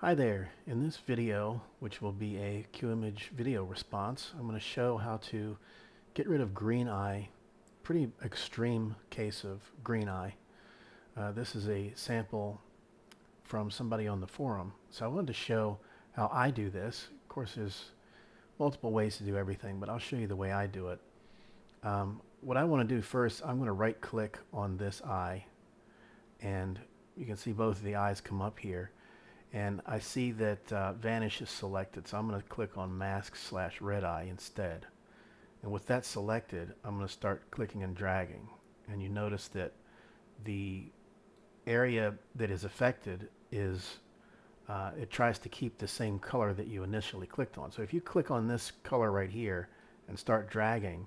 Hi there. In this video, which will be a Qimage video response, I'm going to show how to get rid of green eye. Pretty extreme case of green eye. This is a sample from somebody on the forum. So I wanted to show how I do this. Of course, there's multiple ways to do everything, but I'll show you the way I do it. What I want to do first, I'm going to right click on this eye, and you can see both of the eyes come up here. And I see that Vanish is selected, so I'm going to click on Mask/Red Eye instead. And with that selected, I'm going to start clicking and dragging. And you notice that the area that is affected is, it tries to keep the same color that you initially clicked on. So if you click on this color right here and start dragging,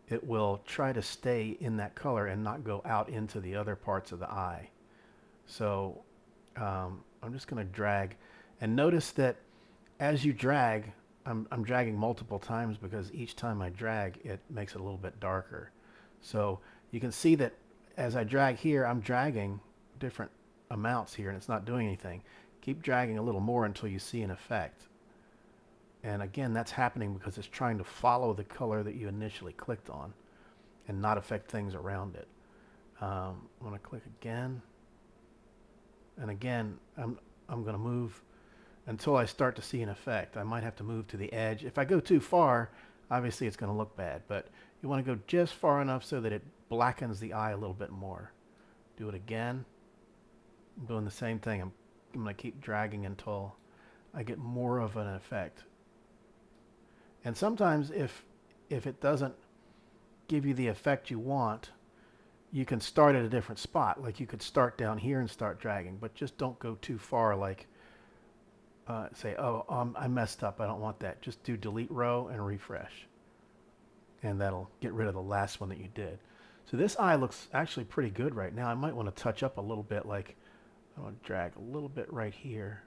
it will try to stay in that color and not go out into the other parts of the eye. So I'm just going to drag, and notice that as you drag, I'm dragging multiple times because each time I drag it makes it a little bit darker. So you can see that as I drag here, I'm dragging different amounts here and it's not doing anything. Keep dragging a little more until you see an effect. And again, that's happening because it's trying to follow the color that you initially clicked on and not affect things around it. I'm going to click again. And again, I'm going to move until I start to see an effect. I might have to move to the edge. If I go too far, obviously it's going to look bad, but you want to go just far enough so that it blackens the eye a little bit more. Do it again. I'm doing the same thing. I'm going to keep dragging until I get more of an effect. And sometimes if it doesn't give you the effect you want, you can start at a different spot. Like you could start down here and start dragging, but just don't go too far. Like say, oh, I messed up. I don't want that. Just do delete row and refresh. And that'll get rid of the last one that you did. So this eye looks actually pretty good right now. I might want to touch up a little bit. Like I want to drag a little bit right here.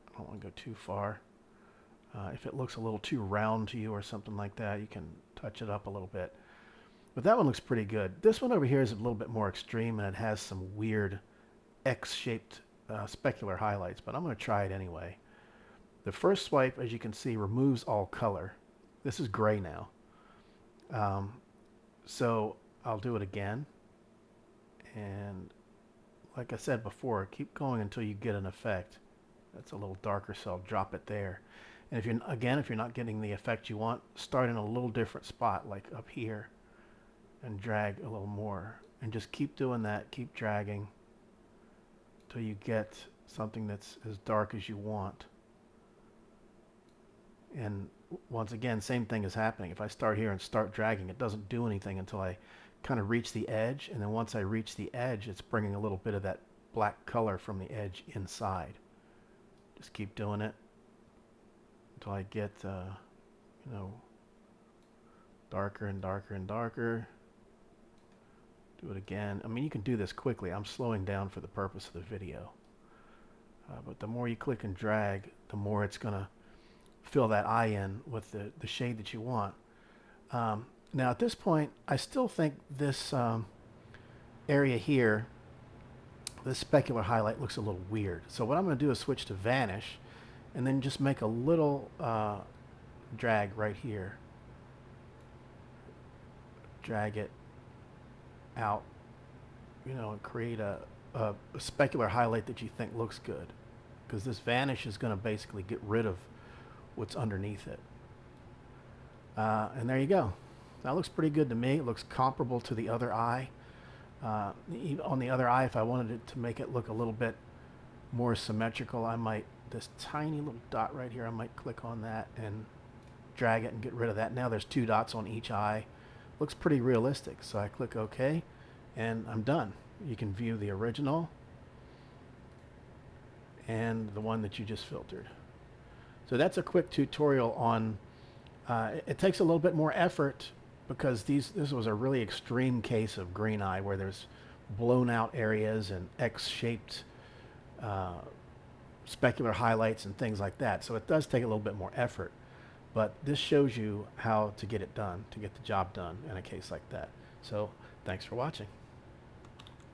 I don't want to go too far. If it looks a little too round to you or something like that, you can touch it up a little bit. But that one looks pretty good. This one over here is a little bit more extreme, and it has some weird X-shaped specular highlights, but I'm going to try it anyway. The first swipe, as you can see, removes all color. This is gray now. So I'll do it again. And like I said before, keep going until you get an effect. That's a little darker, so I'll drop it there. And if you're not getting the effect you want, start in a little different spot, like up here, and drag a little more. And just keep doing that, keep dragging until you get something that's as dark as you want. And once again, same thing is happening. If I start here and start dragging, it doesn't do anything until I kind of reach the edge. And then once I reach the edge, it's bringing a little bit of that black color from the edge inside. Just keep doing it until I get, darker and darker and darker. Do it again. I mean, you can do this quickly. I'm slowing down for the purpose of the video. But the more you click and drag, the more it's going to fill that eye in with the shade that you want. Now at this point, I still think this area here, this specular highlight looks a little weird. So what I'm going to do is switch to Vanish and then just make a little drag right here. Drag it out, and create a specular highlight that you think looks good. Because this Vanish is going to basically get rid of what's underneath it. And there you go. That looks pretty good to me. It looks comparable to the other eye. On the other eye, if I wanted it to make it look a little bit more symmetrical, I might, this tiny little dot right here, I might click on that and drag it and get rid of that. Now there's 2 dots on each eye. Looks pretty realistic. So I click OK and I'm done. You can view the original and the one that you just filtered. So that's a quick tutorial on, it takes a little bit more effort because this was a really extreme case of green eye where there's blown out areas and X-shaped specular highlights and things like that. So it does take a little bit more effort, but this shows you how to get it done, to get the job done in a case like that. So thanks for watching.